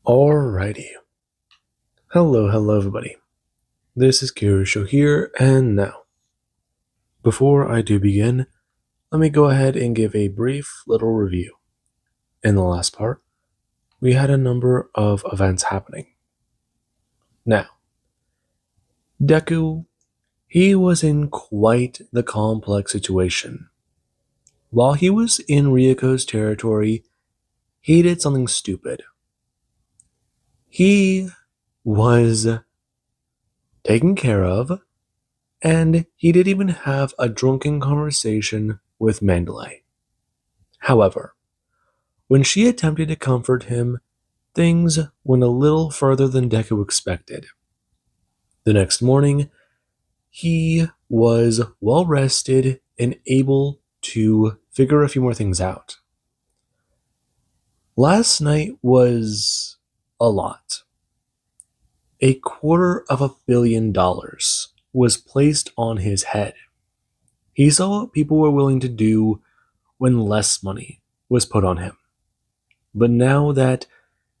Alrighty. Hello everybody. This is Kirusho here, and now, before I do begin, let me go ahead and give a brief little review. In the last part, we had a number of events happening. Now, Deku, he was in quite the complex situation. While he was in Ryoko's territory, he did something stupid. He was taken care of, and he did even have a drunken conversation with Mandalay. However, when she attempted to comfort him, things went a little further than Deku expected. The next morning, he was well rested and able to figure a few more things out. Last night was a lot. $250 million was placed on his head. He saw what people were willing to do when less money was put on him. But now that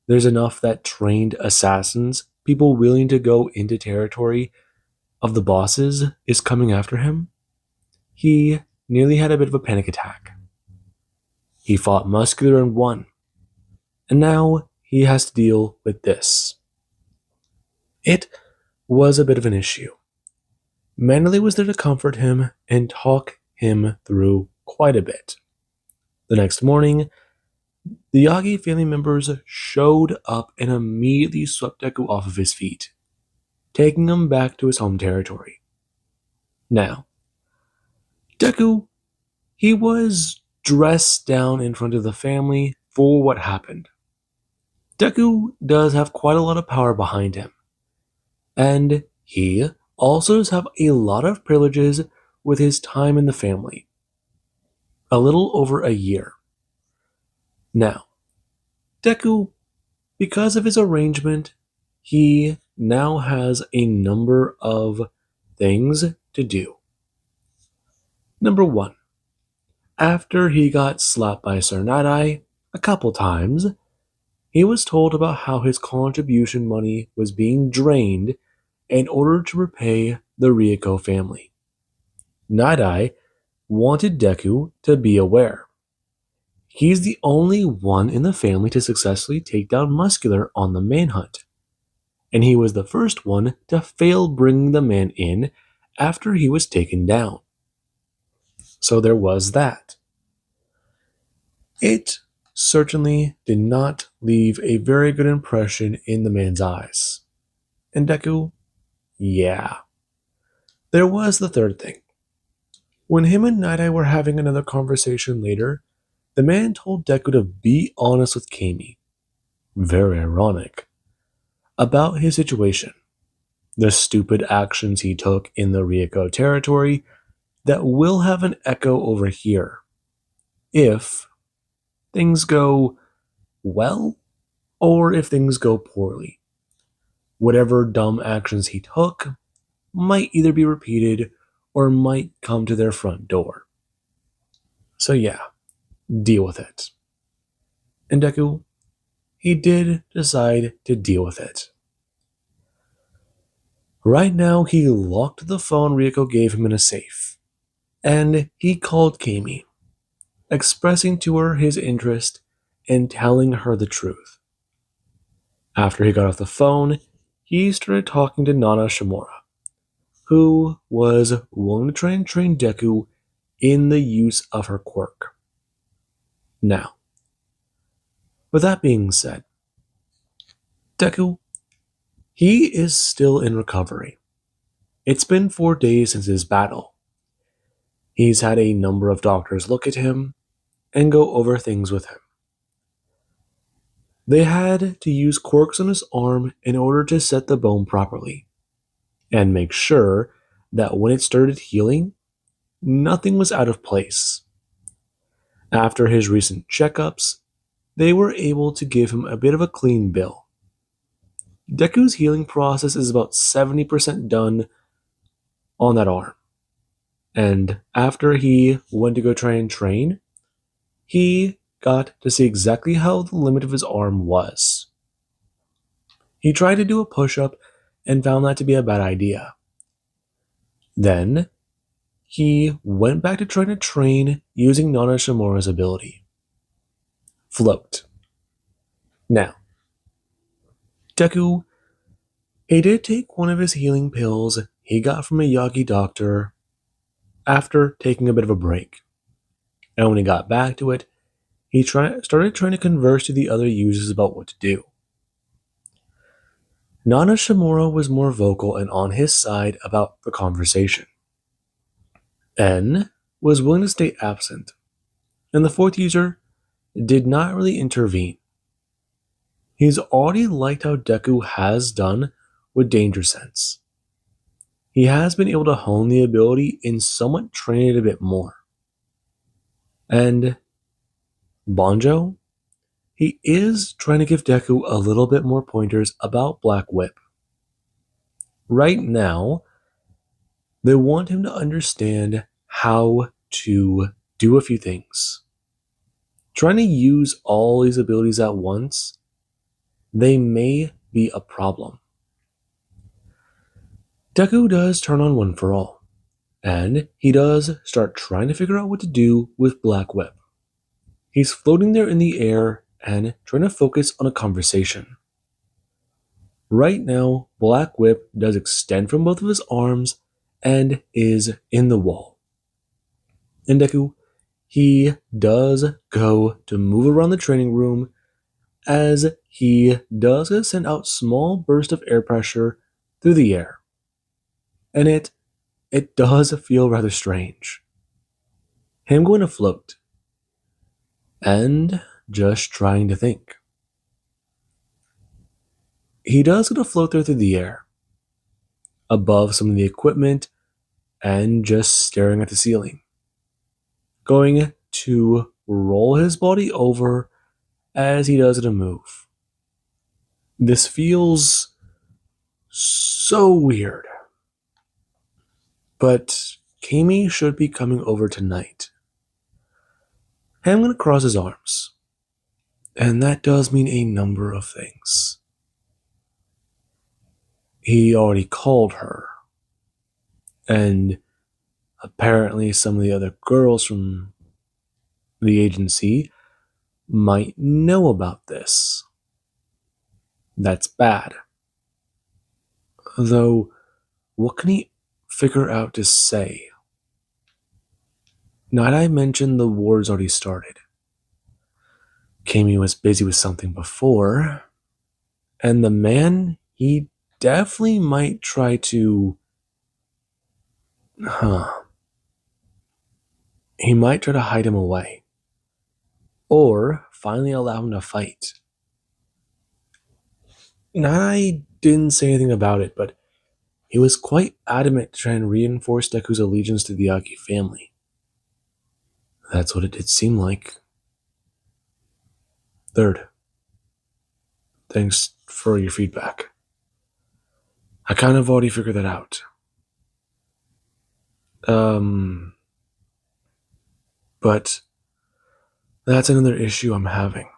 there's enough that trained assassins, people willing to go into territory of the bosses, is coming after him, he nearly had a bit of a panic attack. He fought Muscular and won, and now he has to deal with this. It was a bit of an issue. Mandalay was there to comfort him and talk him through quite a bit. The next morning, the Yagi family members showed up and immediately swept Deku off of his feet, taking him back to his home territory. Now, Deku, he was dressed down in front of the family for what happened. Deku does have quite a lot of power behind him, and he also does have a lot of privileges with his time in the family. A little over a year. Now, Deku, because of his arrangement, he now has a number of things to do. Number 1. After he got slapped by Sir Night-Eye a couple times, he was told about how his contribution money was being drained in order to repay the Ryuko family. Night-Eye wanted Deku to be aware. He's the only one in the family to successfully take down Muscular on the manhunt, and he was the first one to fail bringing the man in after he was taken down. So there was that. It certainly did not leave a very good impression in the man's eyes. And Deku, yeah. There was the third thing. When him and Night-Eye were having another conversation later, the man told Deku to be honest with Kami. Very ironic. About his situation. The stupid actions he took in the Ryuko territory that will have an echo over here. If things go well, or if things go poorly. Whatever dumb actions he took might either be repeated or might come to their front door. So yeah, deal with it. And Deku, he did decide to deal with it. Right now, he locked the phone Ryuko gave him in a safe, and he called Kami, expressing to her his interest and telling her the truth. After he got off the phone, he started talking to Nana Shimura, who was willing to try and train Deku in the use of her quirk. Now, with that being said, Deku, he is still in recovery. It's been 4 days since his battle. He's had a number of doctors look at him and go over things with him. They had to use quirks on his arm in order to set the bone properly and make sure that when it started healing, nothing was out of place. After his recent checkups, they were able to give him a bit of a clean bill. Deku's healing process is about 70% done on that arm. And after he went to go try and train, he got to see exactly how the limit of his arm was. He tried to do a push-up and found that to be a bad idea. Then, he went back to trying to train using Nana Shimura's ability. Float. Now, Deku, he did take one of his healing pills he got from a Yagi doctor after taking a bit of a break. And when he got back to it, he started trying to converse to the other users about what to do. Nana Shimura was more vocal and on his side about the conversation. En was willing to stay absent, and the fourth user did not really intervene. He's already liked how Deku has done with Danger Sense. He has been able to hone the ability and somewhat train it a bit more. And Banjo, he is trying to give Deku a little bit more pointers about Black Whip. Right now, they want him to understand how to do a few things. Trying to use all these abilities at once, they may be a problem. Deku does turn on One for All, and he does start trying to figure out what to do with Black Whip. He's floating there in the air and trying to focus on a conversation. Right now, Black Whip does extend from both of his arms and is in the wall. And Deku, he does go to move around the training room as he does send out small bursts of air pressure through the air. And it does feel rather strange. Him going to float and just trying to think. He does go to float there through the air, above some of the equipment and just staring at the ceiling. Going to roll his body over as he does it a move. This feels so weird. But Kami should be coming over tonight. I'm going to cross his arms. And that does mean a number of things. He already called her. And apparently some of the other girls from the agency might know about this. That's bad. Though, what can he figure out to say? Now that I mentioned the war's already started. Kami was busy with something before, and the man, he definitely might try to... He might try to hide him away. Or finally allow him to fight. Now I didn't say anything about it, but he was quite adamant to try and reinforce Deku's allegiance to the Yagi family. That's what it did seem like. Third, thanks for your feedback. I kind of already figured that out. But that's another issue I'm having.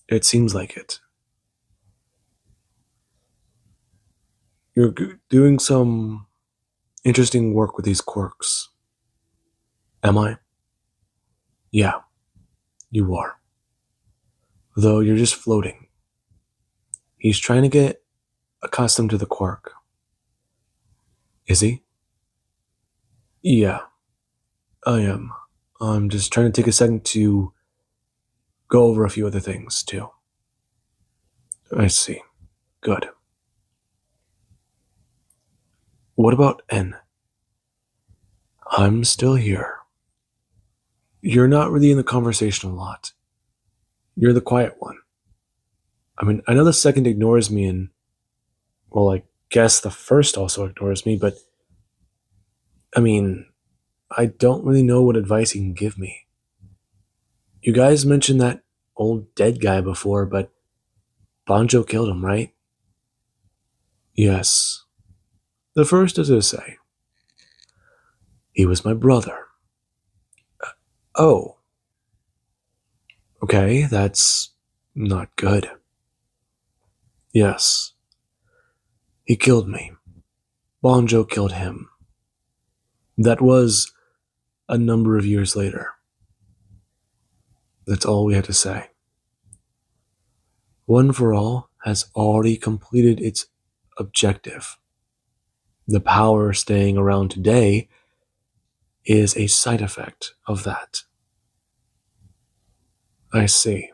It seems like it. You're doing some interesting work with these quirks. Am I? Yeah, you are. Though you're just floating. He's trying to get accustomed to the quirk. Is he? Yeah, I am. I'm just trying to take a second to go over a few other things, too. I see. Good. What about En? I'm still here. You're not really in the conversation a lot. You're the quiet one. I mean, I know the second ignores me and, well, I guess the first also ignores me, but I mean, I don't really know what advice he can give me. You guys mentioned that old dead guy before, but Banjo killed him, right? Yes. The first is to say, he was my brother. Oh. Okay, that's Not good. Yes, he killed me. Bonjo killed him. That was a number of years later. That's all we had to say. One for All has already completed its objective. The power staying around today is a side effect of that. I see.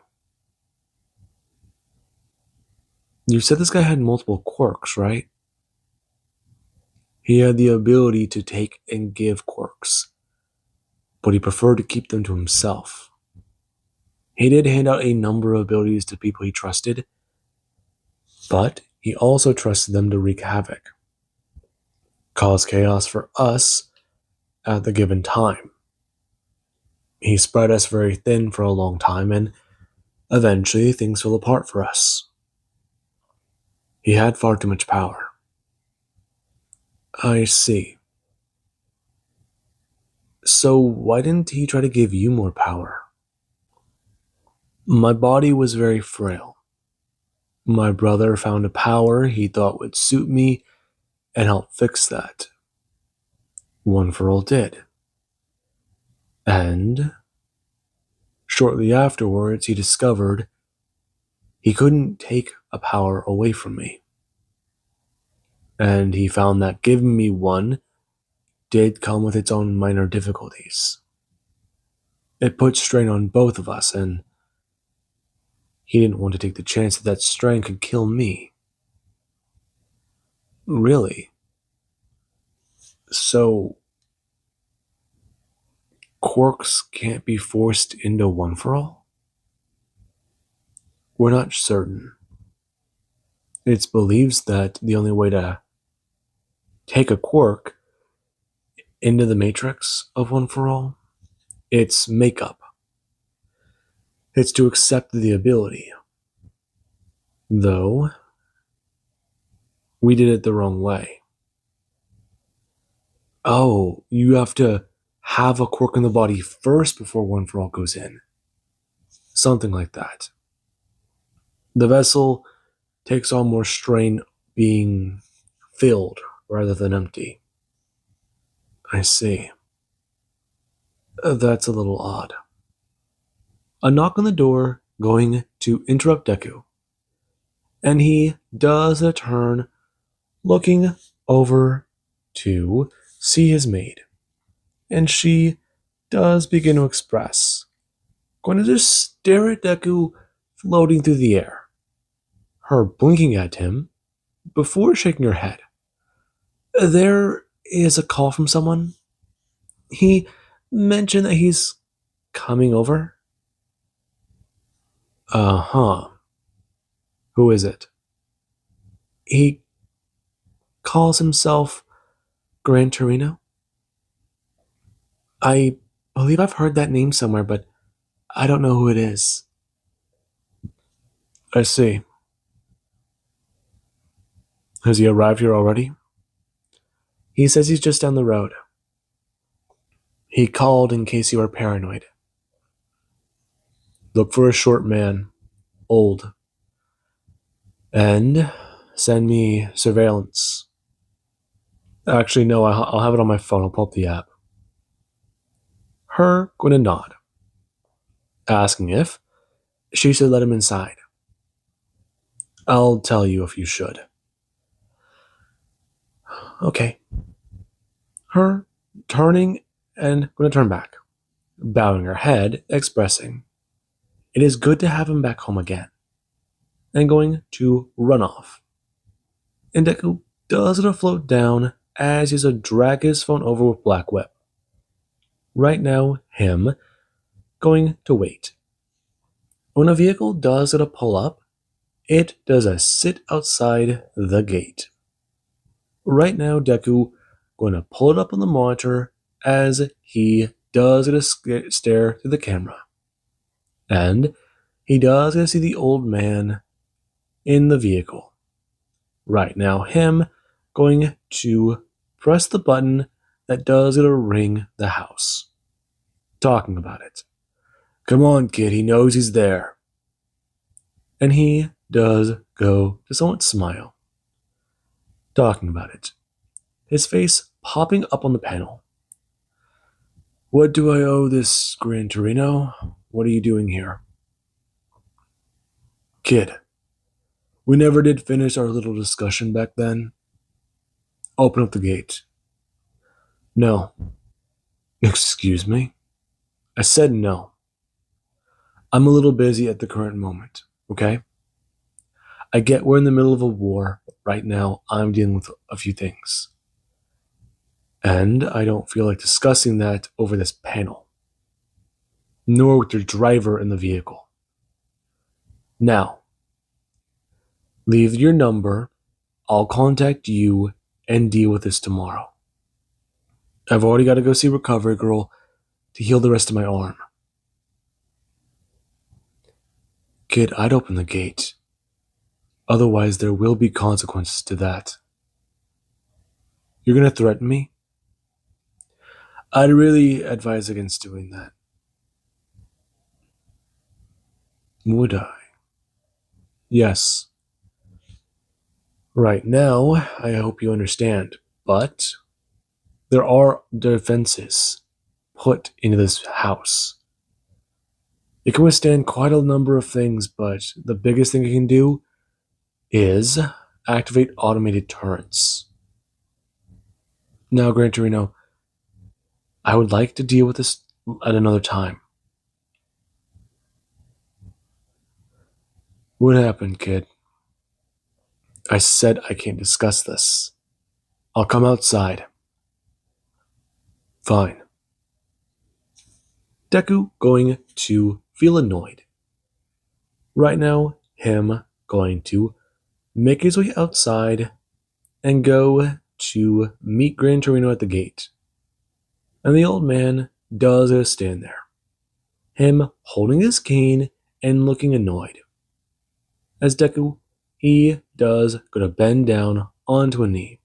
You said this guy had multiple quirks, right? He had the ability to take and give quirks, but he preferred to keep them to himself. He did hand out a number of abilities to people he trusted, but he also trusted them to wreak havoc, cause chaos for us at the given time. He spread us very thin for a long time, and eventually things fell apart for us. He had far too much power. I see. So why didn't he try to give you more power? My body was very frail. My brother found a power he thought would suit me and help fix that. One for All did. And shortly afterwards, he discovered he couldn't take a power away from me. And he found that giving me one did come with its own minor difficulties. It put strain on both of us, and he didn't want to take the chance that that strain could kill me. Really? So, quirks can't be forced into One for All? We're not certain. It's believed that the only way to take a quirk into the matrix of One for All, it's makeup. It's to accept the ability. Though, we did it the wrong way. Oh, you have to have a quirk in the body first before One for All goes in. Something like that. The vessel takes on more strain being filled rather than empty. I see. That's a little odd. A knock on the door going to interrupt Deku. And he does a turn, looking over to see his maid. And she does begin to express. Going to just stare at Deku floating through the air. Her blinking at him before shaking her head. There is a call from someone. He mentioned that he's coming over. Uh-huh. Who is it? He calls himself Gran Torino. I believe I've heard that name somewhere, but I don't know who it is. I see. Has he arrived here already? He says he's just down the road. He called in case you are paranoid. Look for a short man, old, and send me surveillance. Actually, no, I'll have it on my phone. I'll pull up the app. Her going to nod, asking if she should let him inside. I'll tell you if you should. Okay. Her turning and going to turn back, bowing her head, expressing, it is good to have him back home again, and going to run off. And Deku does it float down as he's to drag his phone over with Black Whip. Right now, him going to wait. When a vehicle does it a pull up, it does a sit outside the gate. Right now, Deku going to pull it up on the monitor as he does it a stare through the camera. And he does get to see the old man in the vehicle. Right now, him going to press the button that does it ring the house. Talking about it. Come on, kid, he knows he's there. And he does go to somewhat smile, talking about it, his face popping up on the panel. What do I owe this Gran Torino? What are you doing here? Kid, we never did finish our little discussion back then. Open up the gate. No. Excuse me? I said no. I'm a little busy at the current moment, okay? I get we're in the middle of a war. Right now, I'm dealing with a few things. And I don't feel like discussing that over this panel, nor with your driver in the vehicle. Now, leave your number. I'll contact you and deal with this tomorrow. I've already got to go see Recovery Girl to heal the rest of my arm. Kid, I'd open the gate. Otherwise, there will be consequences to that. You're gonna threaten me? I'd really advise against doing that. Would I? Yes. Right now, I hope you understand, but there are defenses put into this house. It can withstand quite a number of things, but the biggest thing it can do is activate automated turrets. Now, Gran Torino, I would like to deal with this at another time. What happened, kid? I said I can't discuss this. I'll come outside. Fine. Deku going to feel annoyed. Right now, him going to make his way outside and go to meet Gran Torino at the gate. And the old man does stand there, him holding his cane and looking annoyed. As Deku, he does go to bend down onto a knee.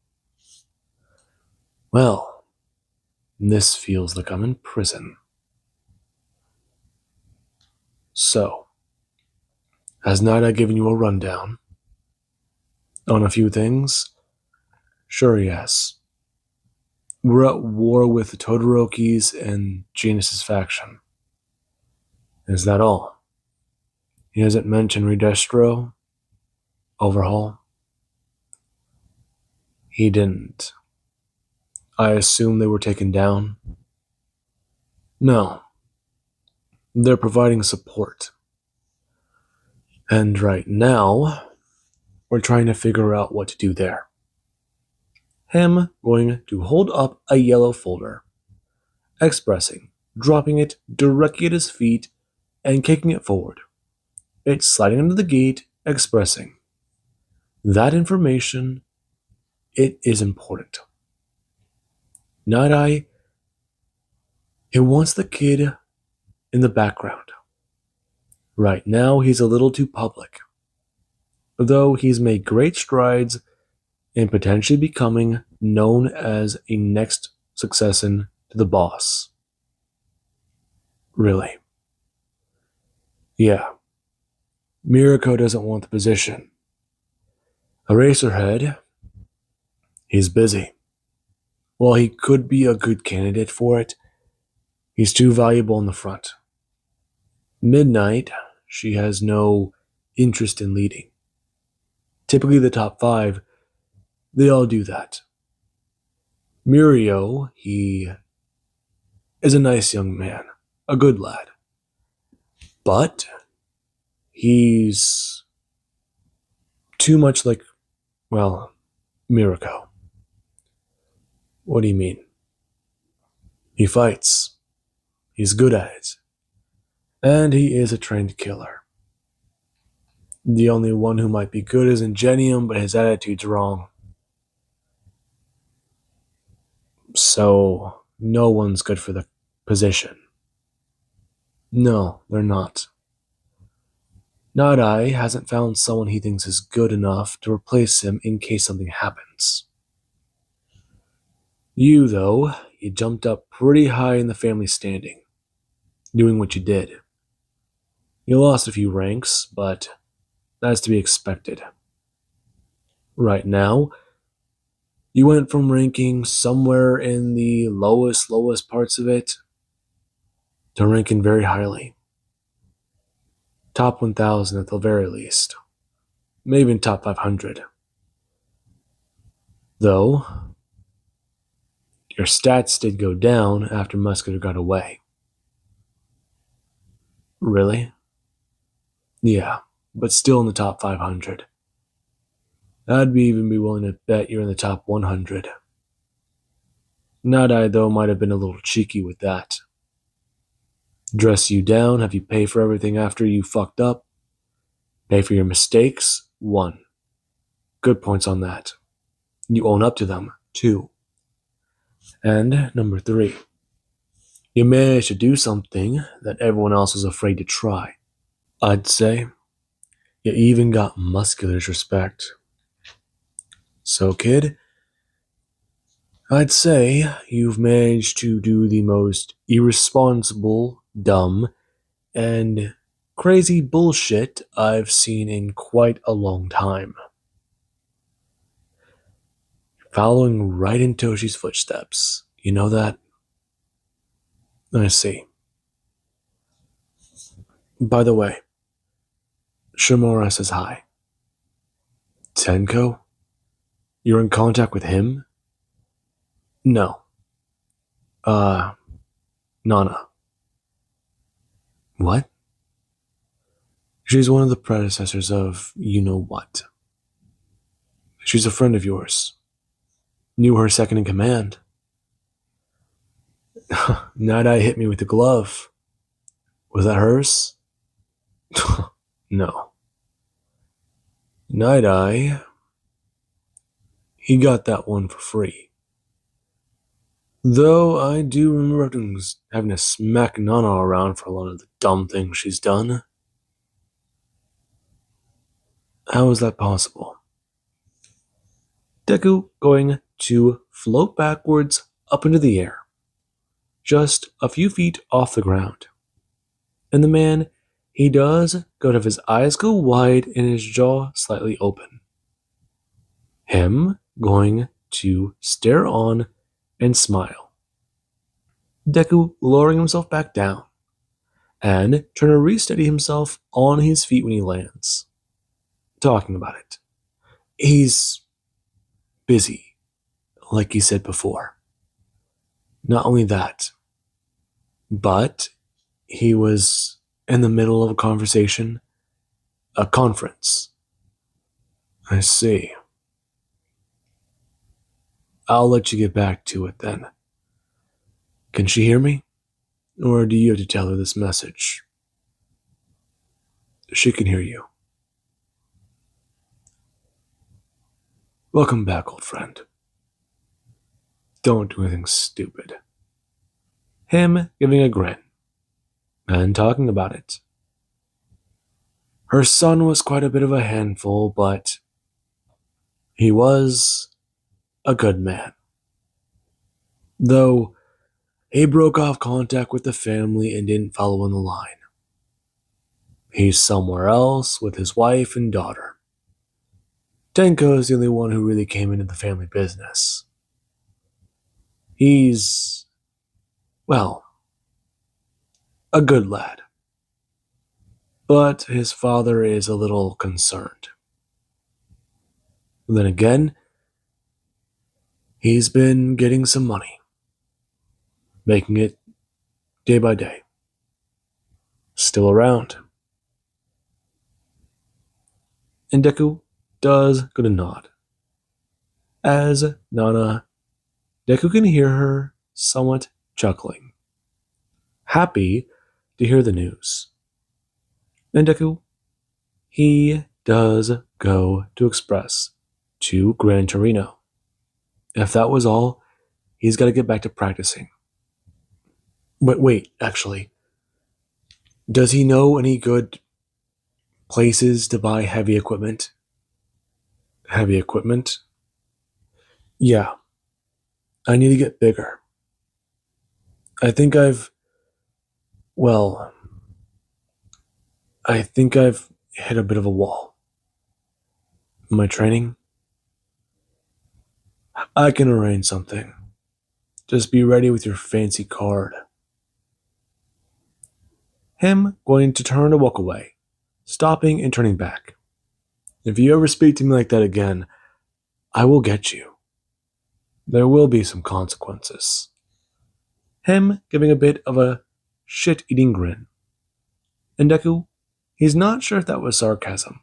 Well, this feels like I'm in prison. So, has Nida given you a rundown on a few things? Sure, yes. We're at war with the Todorokis and Janus's faction. Is that all? He hasn't mentioned Redestro? Overhaul? He didn't. I assume they were taken down? No. They're providing support. And right now, we're trying to figure out what to do there. Him going to hold up a yellow folder, expressing, dropping it directly at his feet and kicking it forward. It's sliding under the gate, expressing. That information, it is important. Night-Eye, he wants the kid in the background. Right now, he's a little too public. Though he's made great strides in potentially becoming known as a next succession to the boss. Really. Yeah. Mirako doesn't want the position. Eraserhead, he's busy. While he could be a good candidate for it, he's too valuable in the front. Midnight, she has no interest in leading. Typically the top 5, they all do that. Mirio, he is a nice young man, a good lad. But he's too much like, well, Mirako. What do you mean? He fights. He's good at it. And he is a trained killer. The only one who might be good is Ingenium, but his attitude's wrong. So, no one's good for the position. No, they're not. Night-Eye hasn't found someone he thinks is good enough to replace him in case something happens. You, though, you jumped up pretty high in the family standing, doing what you did. You lost a few ranks, but That's to be expected. Right now, you went from ranking somewhere in the lowest parts of it to ranking very highly. Top 1,000 at the very least. Maybe even top 500. Though, your stats did go down after Muscular got away. Really? Yeah, but still in the top 500. I'd even be willing to bet you're in the top 100. Night Eye, though, might have been a little cheeky with that. Dress you down, have you pay for everything after you fucked up. Pay for your mistakes, 1. Good points on that. You own up to them, 2. And number 3, you managed to do something that everyone else was afraid to try. I'd say you even got Muscular's respect. So, kid, I'd say you've managed to do the most irresponsible, dumb, and crazy bullshit I've seen in quite a long time. Following right in Toshi's footsteps. You know that? I see. By the way, Shimura says hi. Tenko? You're in contact with him? No. Nana. What? She's one of the predecessors of you know what. She's a friend of yours. Knew her second in command. Night Eye hit me with the glove. Was that hers? No. Night Eye, he got that one for free. Though I do remember having to smack Nana around for a lot of the dumb things she's done. How is that possible? Deku going to float backwards up into the air, just a few feet off the ground. And the man, he does go to have his eyes go wide and his jaw slightly open. Him going to stare on and smile. Deku lowering himself back down and trying to resteady himself on his feet when he lands. Talking about it. He's busy, like he said before. Not only that, but he was in the middle of a conversation, a conference. I see. I'll let you get back to it then. Can she hear me? Or do you have to tell her this message? She can hear you. Welcome back, old friend. Don't do anything stupid. Him giving a grin and talking about it. Her son was quite a bit of a handful, but he was a good man. Though he broke off contact with the family and didn't follow in the line. He's somewhere else with his wife and daughter. Tenko is the only one who really came into the family business. He's, well, a good lad. But his father is a little concerned. Then again, he's been getting some money, making it day by day. Still around. And Deku does get a nod. As Nana, Deku can hear her somewhat chuckling, happy to hear the news. And Deku, he does go to Express to Gran Torino. If that was all, he's got to get back to practicing. But wait, actually, does he know any good places to buy heavy equipment? Heavy equipment? Yeah, I need to get bigger. I think I've hit a bit of a wall. My training? I can arrange something. Just be ready with your fancy card. Him going to turn to walk away, stopping and turning back. If you ever speak to me like that again, I will get you. There will be some consequences. Him giving a bit of a shit-eating grin. And Deku, he's not sure if that was sarcasm,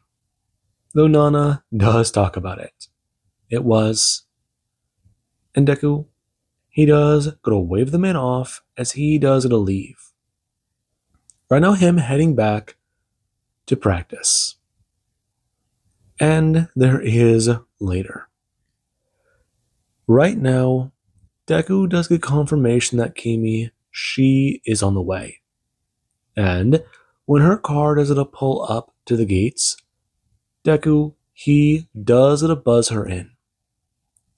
though Nana does talk about it. It was. And Deku, he does go to wave the man off as he does go to leave. Right now, him heading back to practice. And there is later. Right now, Deku does get confirmation that Kimi, she is on the way. And when her car does it pull up to the gates, Deku, he does it buzz her in.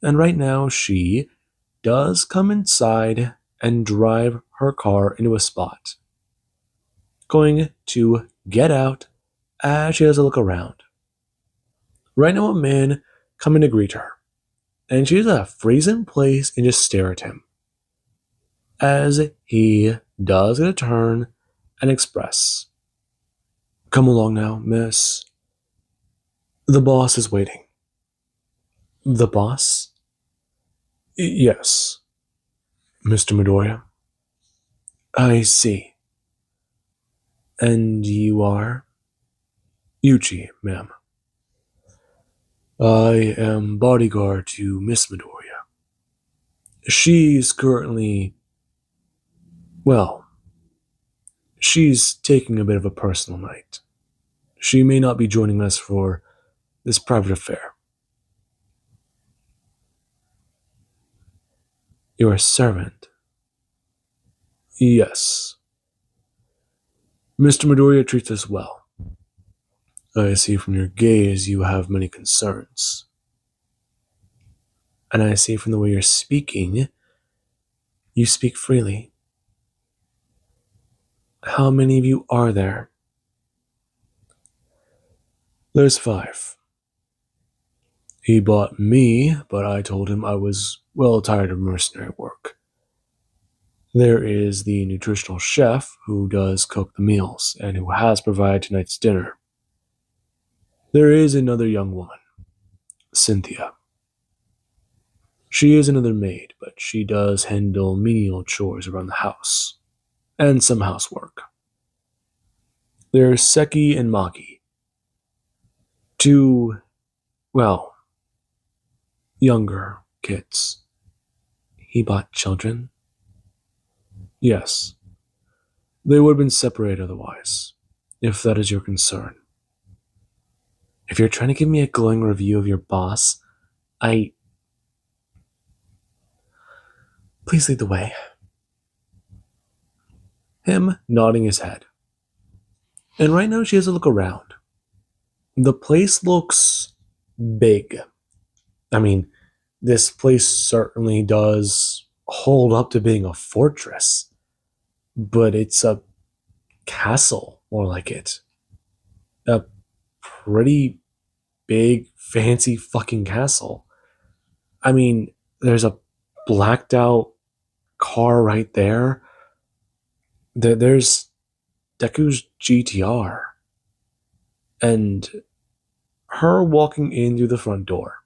And right now, she does come inside and drive her car into a spot. Going to get out as she has a look around. Right now, a man coming to greet her. And she just freeze in place and just stare at him. As he does get a turn and express, "Come along now, miss. The boss is waiting." The boss? Yes, Mr. Midoriya. I see. And you are? Yuchi, ma'am. I am bodyguard to Miss Midoriya. She's currently, well, she's taking a bit of a personal night. She may not be joining us for this private affair. Your servant? Yes. Mr. Midoriya treats us well. I see from your gaze you have many concerns. And I see from the way you're speaking, you speak freely. How many of you are there? There's 5. He bought me, but I told him I was well tired of mercenary work. There is the nutritional chef who does cook the meals and who has provided tonight's dinner. There is another young woman, Cynthia. She is another maid, but she does handle menial chores around the house and some housework. There's Seki and Maki. 2, well, younger kids. He bought children? Yes. They would have been separated otherwise, if that is your concern. If you're trying to give me a glowing review of your boss, Please lead the way. Him nodding his head. And right now she has a look around. The place looks big. I mean, this place certainly does hold up to being a fortress, but it's a castle, more like it. A pretty big, fancy fucking castle. I mean, there's a blacked out car right there. There's Deku's GTR. And her walking in through the front door.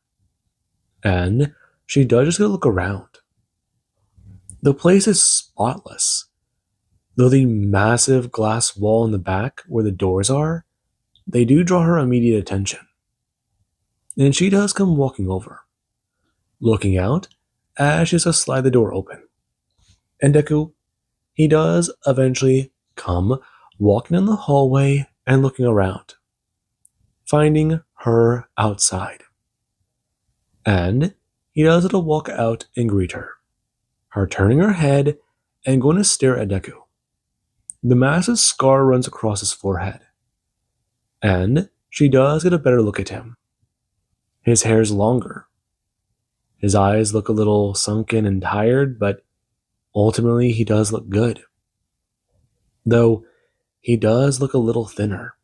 And she does just go look around. The place is spotless. Though the massive glass wall in the back where the doors are, they do draw her immediate attention. And she does come walking over, looking out as she just slide the door open. And Deku, he does eventually come walking in the hallway and looking around, finding her outside. And he does it to walk out and greet her, turning her head and going to stare at Deku. The massive scar runs across his forehead, and she does get a better look at him. His hair's longer. His eyes look a little sunken and tired, but ultimately he does look good. Though he does look a little thinner.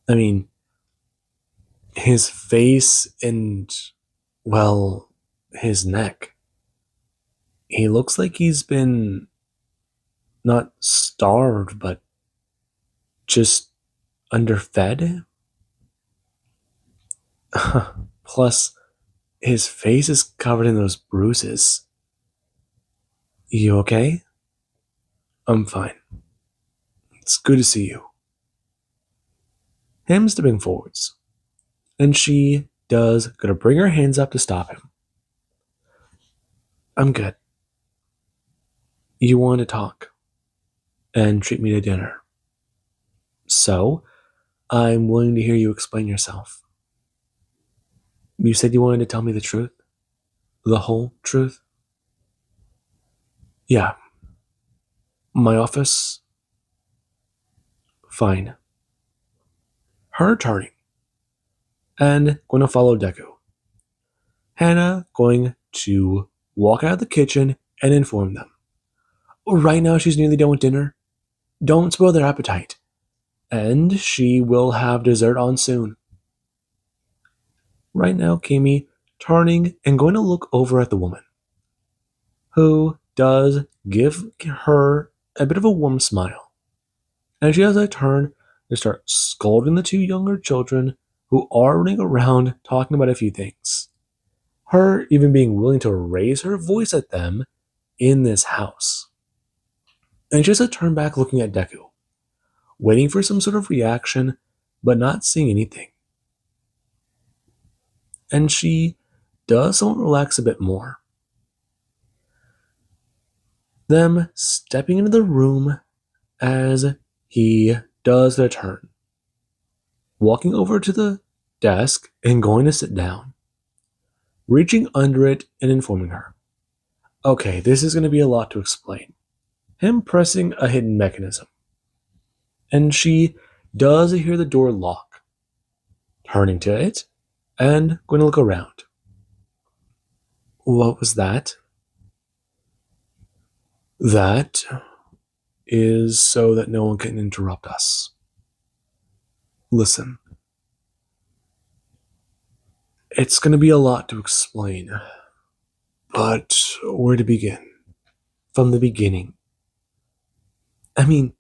I mean, His face and, well, his neck. He looks like he's been not starved, but just underfed. Plus, his face is covered in those bruises. You okay? I'm fine. It's good to see you. Him stepping forwards, and she does gonna bring her hands up to stop him. I'm good. You want to talk and treat me to dinner. So, I'm willing to hear you explain yourself. You said you wanted to tell me the truth? The whole truth? Yeah. My office? Fine. Her turning. And going to follow Deku. Hannah going to walk out of the kitchen and inform them. Right now she's nearly done with dinner. Don't spoil their appetite. And she will have dessert on soon. Right now, Kimi turning and going to look over at the woman, who does give her a bit of a warm smile. And she has a turn to start scolding the two younger children who are running around talking about a few things. Her even being willing to raise her voice at them in this house. And she has a turn back looking at Deku, waiting for some sort of reaction, but not seeing anything. And she does somewhat relax a bit more. Them stepping into the room as he does their turn, walking over to the desk and going to sit down, reaching under it and informing her. Okay, this is going to be a lot to explain. Him pressing a hidden mechanism. And she does hear the door lock, turning to it and going to look around. What was that? That is so that no one can interrupt us. Listen, it's going to be a lot to explain, but where to begin? From the beginning. I mean,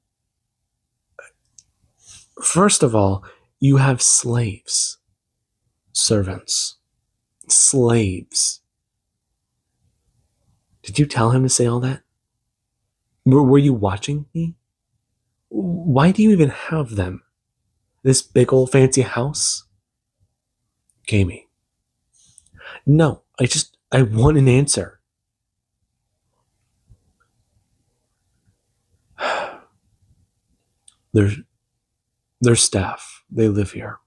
first of all, you have slaves, servants, slaves. Did you tell him to say all that? Were you watching me? Why do you even have them? This big old fancy house? Kami. No, I want an answer. They're staff. They live here.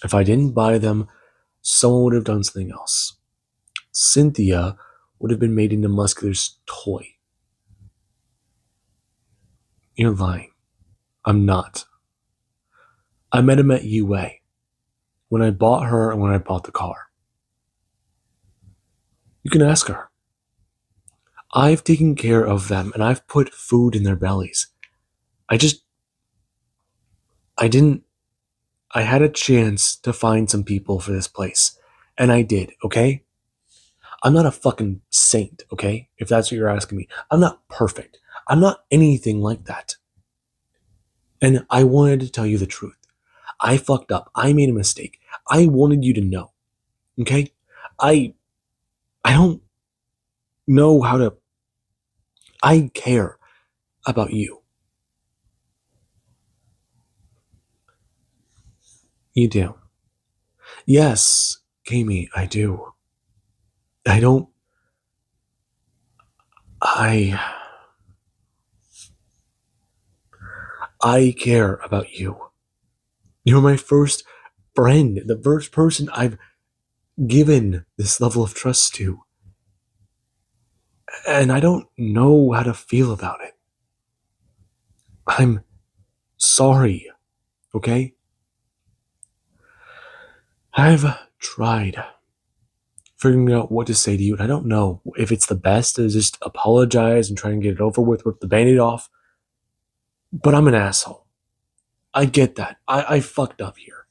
If I didn't buy them, someone would have done something else. Cynthia would have been made into Muscular's toy. You're lying. I'm not. I met him at UA when I bought her and when I bought the car. You can ask her. I've taken care of them and I've put food in their bellies. I didn't. I had a chance to find some people for this place, and I did, okay? I'm not a fucking saint, okay? If that's what you're asking me. I'm not perfect. I'm not anything like that. And I wanted to tell you the truth. I fucked up. I made a mistake. I wanted you to know, okay? I don't know how to. I care about you. You do. Yes, Kami, I do. I don't. I. I care about you. You're my first friend, the first person I've given this level of trust to. And I don't know how to feel about it. I'm sorry, okay? I've tried figuring out what to say to you, and I don't know if it's the best to just apologize and try and get it over with, rip the band-aid off. But I'm an asshole. I get that. I fucked up here.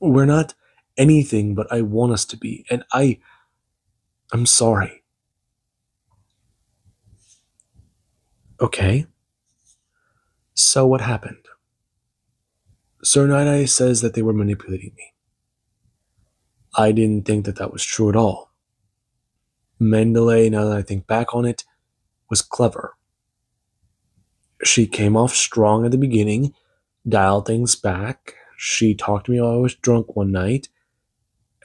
We're not anything but I want us to be, and I'm sorry. Okay, so what happened? Sir Night says that they were manipulating me. I didn't think that that was true at all. Mendeley, now that I think back on it, was clever. She came off strong at the beginning, dialed things back. She talked to me while I was drunk one night,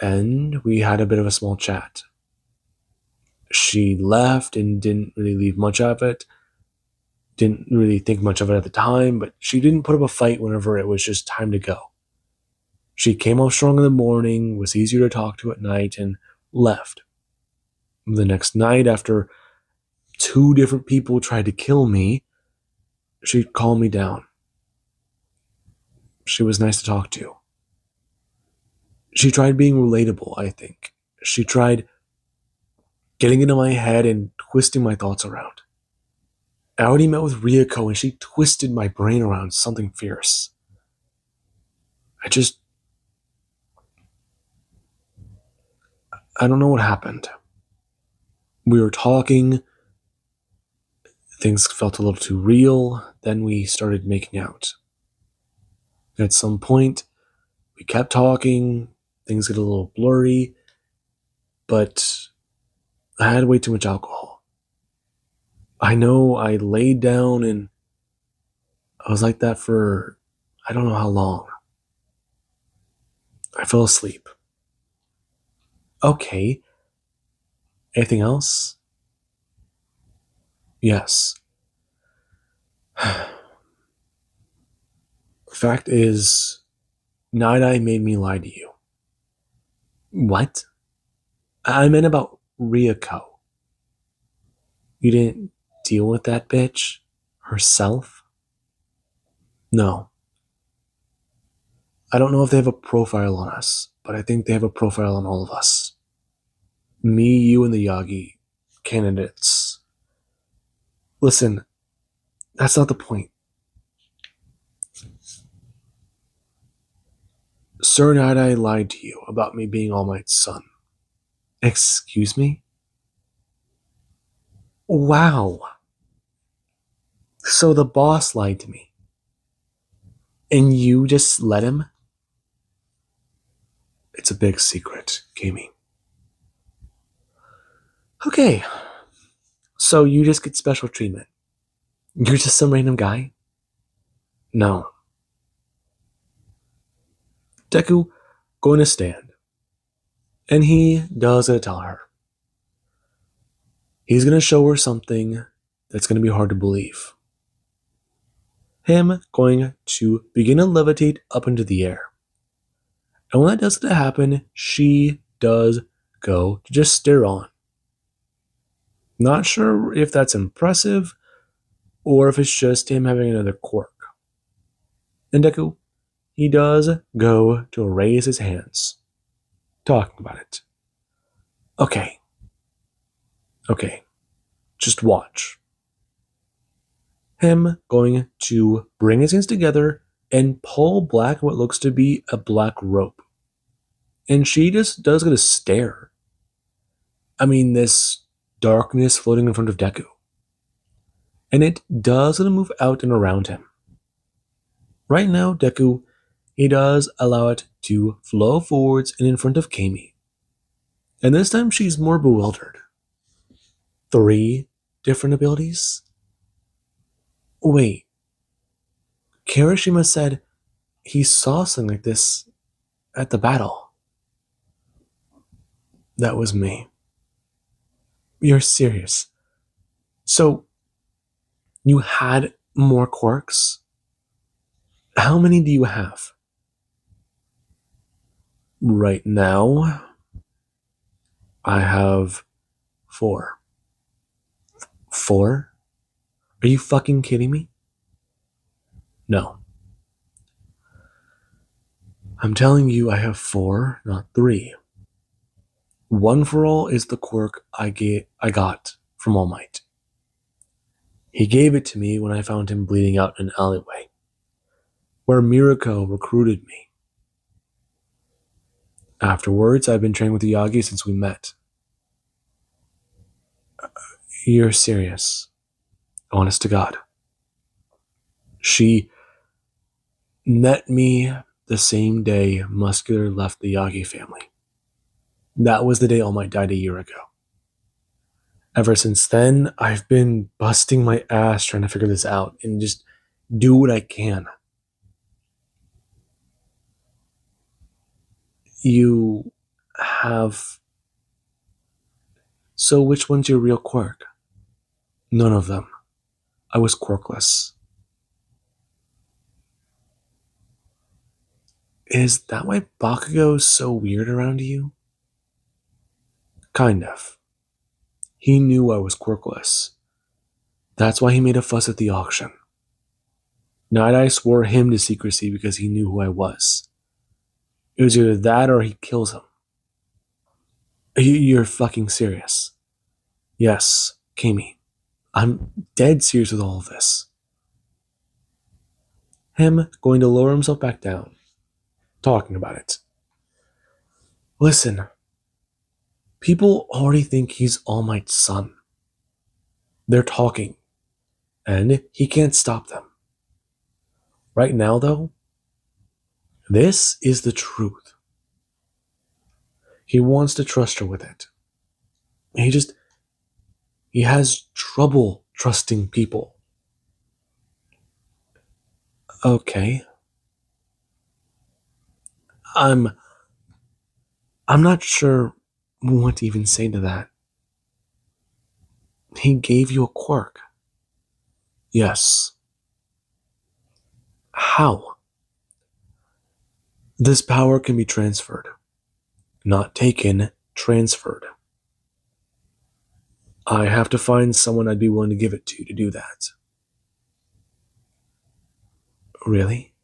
and we had a bit of a small chat. She left and didn't really leave much of it. Didn't really think much of it at the time, but she didn't put up a fight whenever it was just time to go. She came off strong in the morning, was easier to talk to at night, and left. The next night, after 2 different people tried to kill me, she calmed me down. She was nice to talk to. She tried being relatable, I think. She tried getting into my head and twisting my thoughts around. I already met with Ryuko and she twisted my brain around something fierce. I don't know what happened. We were talking, things felt a little too real, then we started making out. At some point, we kept talking, things get a little blurry, but I had way too much alcohol. I know I laid down and I was like that for I don't know how long. I fell asleep. Okay. Anything else? Yes. Fact is, Night Eye made me lie to you. What? I meant about Ryuko. You didn't deal with that bitch herself? No. I don't know if they have a profile on us, but I think they have a profile on all of us. Me, you, and the Yagi candidates. Listen, that's not the point. Sir Night Eye lied to you about me being All Might's son. Excuse me? Wow. So the boss lied to me. And you just let him? It's a big secret, Kami. Okay. So you just get special treatment. You're just some random guy? No. Deku going to stand. And he does gonna tell her. He's gonna show her something that's gonna be hard to believe. Him going to begin to levitate up into the air. And when that does happen, she does go to just stare on. Not sure if that's impressive or if it's just him having another quirk. And Deku, he does go to raise his hands, talking about it. Okay, just watch. Him going to bring his hands together and pull back what looks to be a black rope. And she just does get a stare. I mean, this darkness floating in front of Deku. And it does move out and around him. Right now, Deku, he does allow it to flow forwards and in front of Kami. And this time she's more bewildered. 3 different abilities? Wait. Kirishima said he saw something like this at the battle. That was me. You're serious. So, you had more quirks? How many do you have? Right now, I have 4. 4? Are you fucking kidding me? No. I'm telling you I have 4, not 3. One for All is the quirk I got from All Might. He gave it to me when I found him bleeding out in an alleyway, where Mirako recruited me. Afterwards, I've been training with the Yagi since we met. You're serious. Honest to God. She met me the same day Muscular left the Yagi family. That was the day All Might died a year ago. Ever since then, I've been busting my ass trying to figure this out and just do what I can. You have. So, which one's your real quirk? None of them. I was quirkless. Is that why Bakugo's so weird around you? Kind of. He knew I was quirkless. That's why he made a fuss at the auction. Night Eye swore him to secrecy because he knew who I was. It was either that or he kills him. You're fucking serious. Yes, Kami. I'm dead serious with all of this. Him going to lower himself back down, talking about it. Listen, people already think he's All Might's son. They're talking, and he can't stop them. Right now, though, this is the truth. He wants to trust her with it. He has trouble trusting people. Okay. I'm not sure what to even say to that. He gave you a quirk. Yes. How? This power can be transferred. Not taken, transferred. I have to find someone I'd be willing to give it to do that. Really?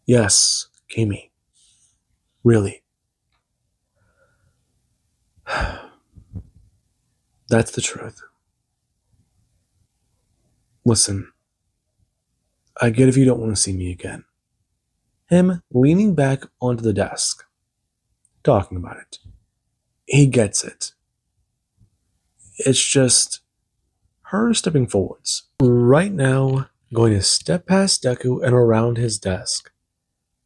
Yes, Kami. Really. That's the truth. Listen, I get if you don't want to see me again. Him leaning back onto the desk, talking about it. He gets it. It's just her stepping forwards. Right now, going to step past Deku and around his desk.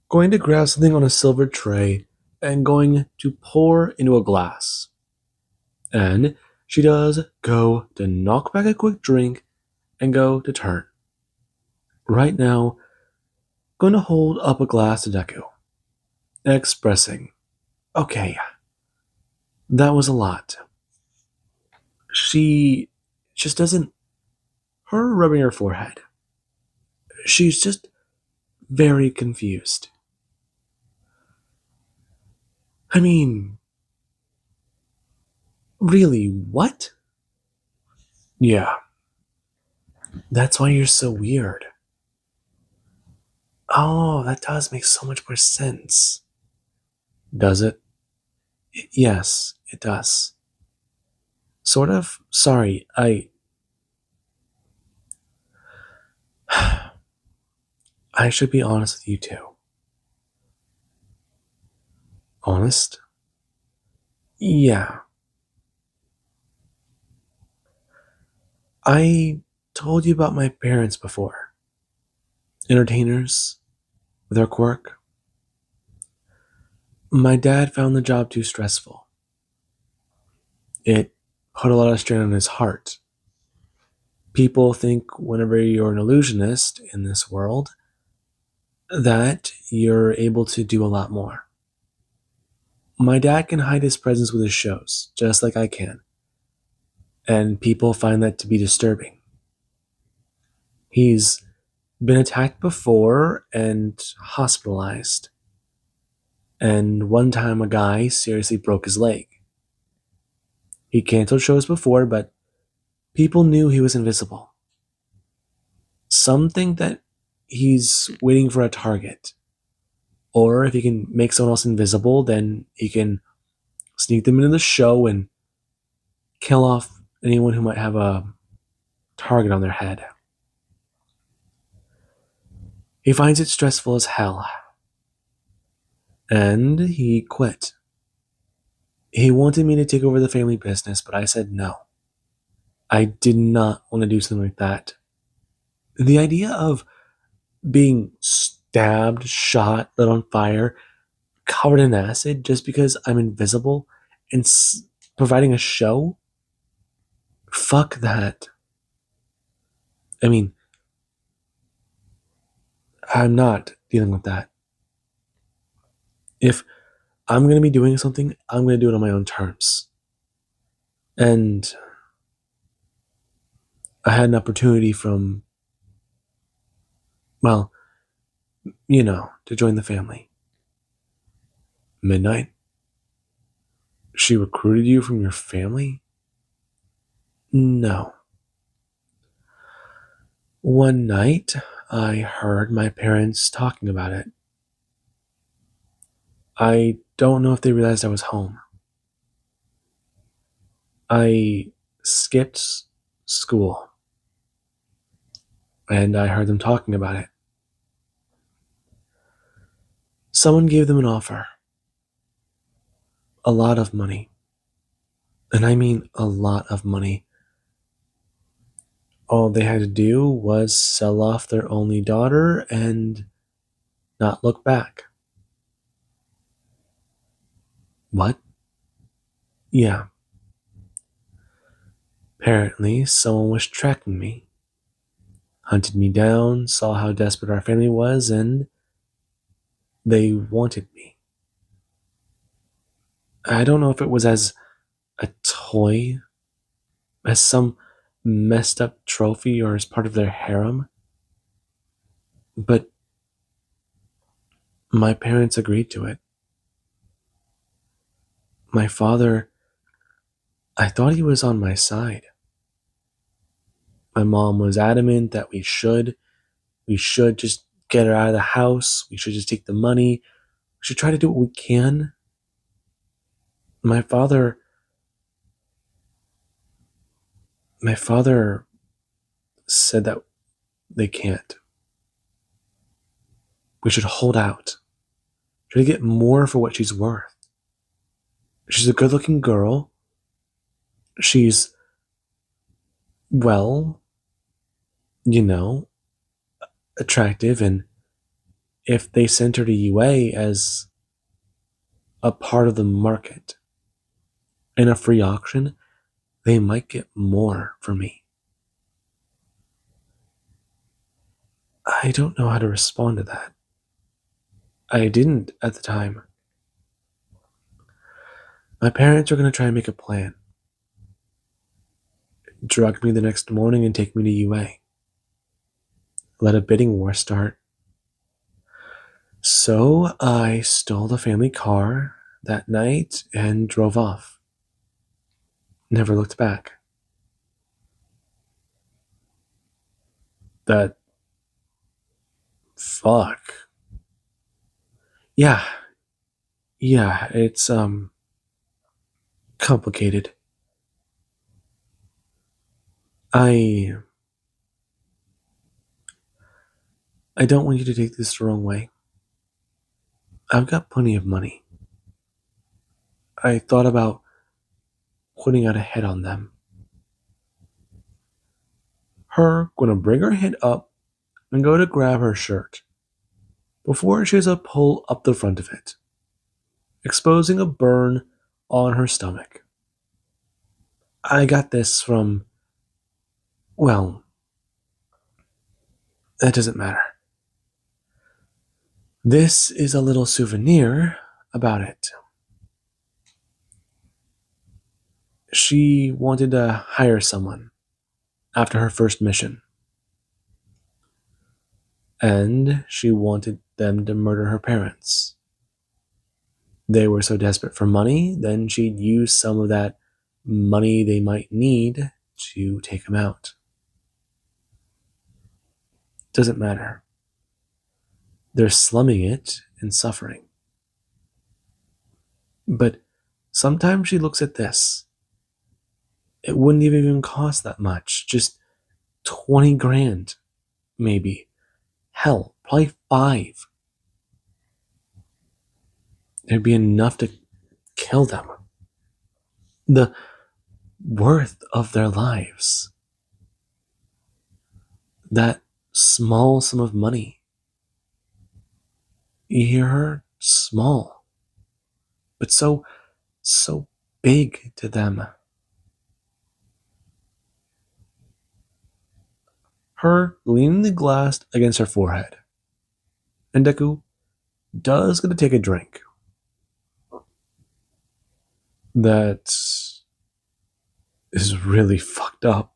Going to grab something on a silver tray and going to pour into a glass. And she does go to knock back a quick drink and go to turn. Right now, going to hold up a glass to Deku, expressing, okay, that was a lot. She just doesn't. Her rubbing her forehead. She's just very confused. I mean, really, what? Yeah, that's why you're so weird. Oh, that does make so much more sense. Does it? Yes, it does. Sort of. Sorry, I should be honest with you too. Honest? Yeah. I told you about my parents before. Entertainers, with their quirk. My dad found the job too stressful. It put a lot of strain on his heart. People think whenever you're an illusionist in this world that you're able to do a lot more. My dad can hide his presence with his shows, just like I can. And people find that to be disturbing. He's been attacked before and hospitalized. And one time a guy seriously broke his leg. He canceled shows before, but people knew he was invisible. Some think that he's waiting for a target. Or if he can make someone else invisible, then he can sneak them into the show and kill off anyone who might have a target on their head. He finds it stressful as hell. and he quit. He wanted me to take over the family business, but I said no. I did not want to do something like that. The idea of being stabbed, shot, lit on fire, covered in acid just because I'm invisible and providing a show? Fuck that. I mean, I'm not dealing with that. If I'm going to be doing something, I'm going to do it on my own terms. And I had an opportunity from, well, to join the family. Midnight? She recruited you from your family? No. One night, I heard my parents talking about it. I don't know if they realized I was home. I skipped school and I heard them talking about it. Someone gave them an offer, a lot of money. And I mean a lot of money. All they had to do was sell off their only daughter and not look back. What? Yeah. Apparently, someone was tracking me, hunted me down, saw how desperate our family was, and they wanted me. I don't know if it was as a toy, as some messed up trophy, or as part of their harem, but my parents agreed to it. My father, I thought he was on my side. My mom was adamant that we should just get her out of the house. We should just take the money. We should try to do what we can. My father, my father said that they can't. We should hold out. Try to get more for what she's worth. She's a good looking girl. She's, well, you know, attractive. And if they sent her to UA as a part of the market in a free auction, they might get more for me. I don't know how to respond to that. I didn't at the time. My parents are going to try and make a plan. Drug me the next morning and take me to UA. Let a bidding war start. So I stole the family car that night and drove off. Never looked back. That. Fuck. Yeah. Yeah, it's, complicated. I. I don't want you to take this the wrong way. I've got plenty of money. I thought about putting out a hit on them. Her gonna bring her head up and go to grab her shirt before she has a pull up the front of it, exposing a burn on her stomach. I got this from, well, that doesn't matter. This is a little souvenir about it. She wanted to hire someone after her first mission, and she wanted them to murder her parents. They were so desperate for money, then she'd use some of that money they might need to take them out. Doesn't matter. They're slumming it and suffering. But sometimes she looks at this. It wouldn't have even cost that much. Just 20 grand, maybe. Hell, probably 5. It'd be enough to kill them. The worth of their lives. That small sum of money. You hear her? Small. But so big to them. Her leaning the glass against her forehead. And Deku does get to take a drink. That is really fucked up.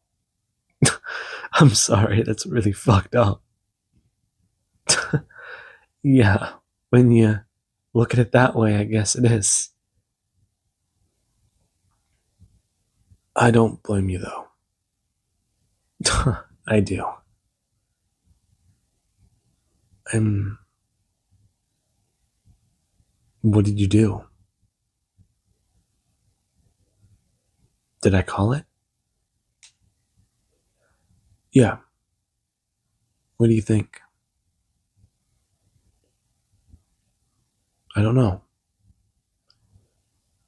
I'm sorry, that's really fucked up. Yeah, when you look at it that way, I guess it is. I don't blame you, though. I do. What did you do? Did I call it? Yeah. What do you think? I don't know.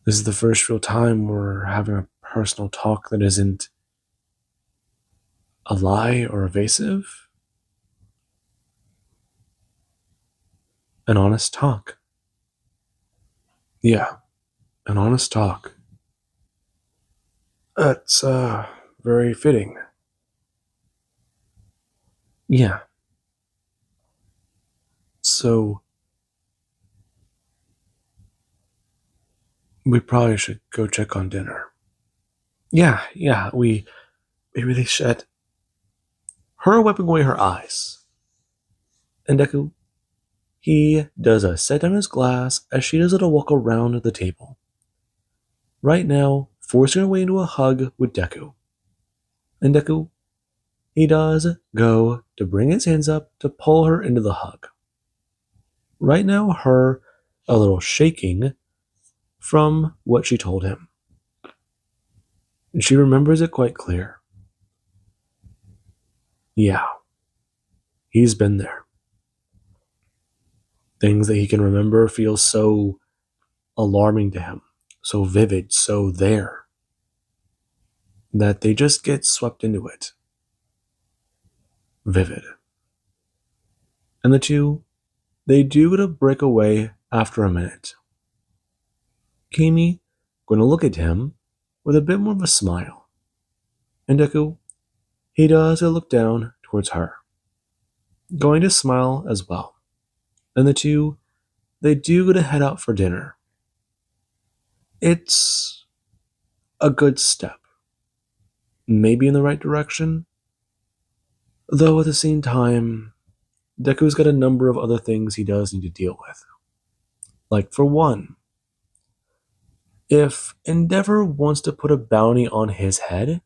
This is the first real time we're having a personal talk that isn't a lie or evasive. An honest talk. Yeah, an honest talk. That's very fitting. Yeah. So we probably should go check on dinner. Yeah, we really should. Her wiping away her eyes. And Deku, he does a set down his glass as she does a walk around the table. Right now, forcing her way into a hug with Deku. And Deku, he does go to bring his hands up to pull her into the hug. Right now, her a little shaking from what she told him. And she remembers it quite clear. Yeah, he's been there. Things that he can remember feel so alarming to him, so vivid, so there, that they just get swept into it. Vivid. And the two, they do get a break away after a minute. Kimi going to look at him with a bit more of a smile. And Deku, he does a look down towards her, going to smile as well. And the two, they do get to head out for dinner. It's a good step. Maybe in the right direction. Though at the same time, Deku's got a number of other things he does need to deal with. Like, for one, if Endeavor wants to put a bounty on his head,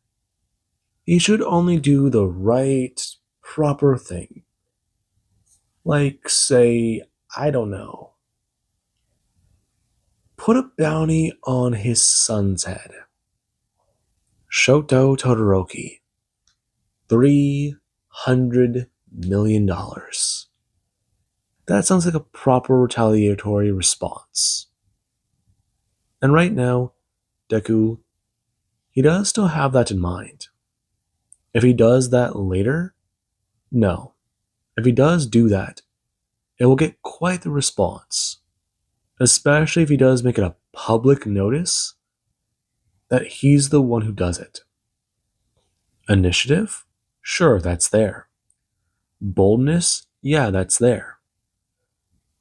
he should only do the right, proper thing. Like, say, I don't know, put a bounty on his son's head. Shoto Todoroki. $300 million. That sounds like a proper retaliatory response. And right now, Deku, he does still have that in mind. If he does that later, no. If he does do that, it will get quite the response. Especially if he does make it a public notice that he's the one who does it. Initiative? Sure, that's there. Boldness? Yeah, that's there.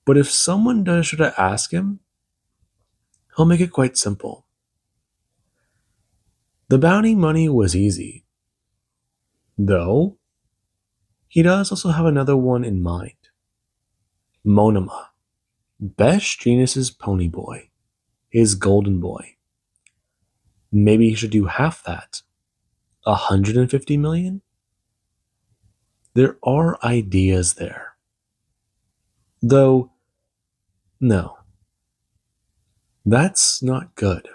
But if someone does try to ask him, he'll make it quite simple. The bounty money was easy. Though, he does also have another one in mind. Monoma. Best Genius's pony boy. His golden boy. Maybe he should do half that. 150 million? There are ideas there. Though, no. That's not good.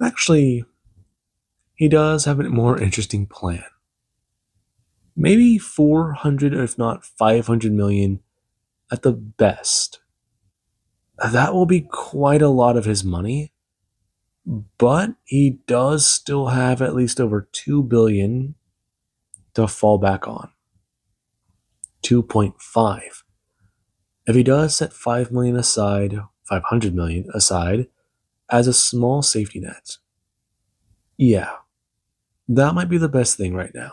Actually, he does have a more interesting plan. Maybe 400, if not 500 million at the best. That will be quite a lot of his money, but he does still have at least over 2 billion to fall back on. 2.5. If he does set 5 million aside, 500 million aside as a small safety net. Yeah, that might be the best thing right now.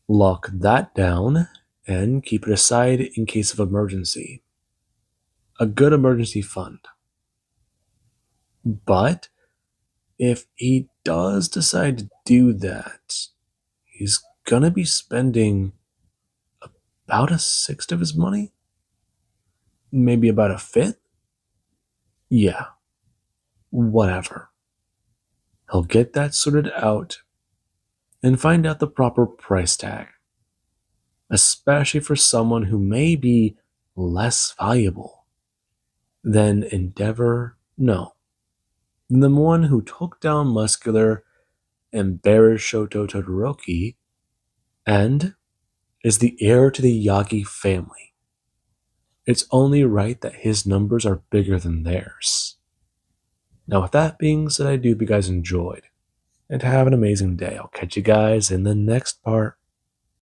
Lock that down and keep it aside in case of emergency. A good emergency fund. But if he does decide to do that, he's gonna be spending about a sixth of his money? Maybe about a fifth? Yeah, whatever. He'll get that sorted out and find out the proper price tag, especially for someone who may be less valuable than Endeavor. No, the one who took down Muscular and buried Shoto Todoroki and is the heir to the Yagi family. It's only right that his numbers are bigger than theirs. Now, with that being said, I do hope you guys enjoyed and have an amazing day. I'll catch you guys in the next part.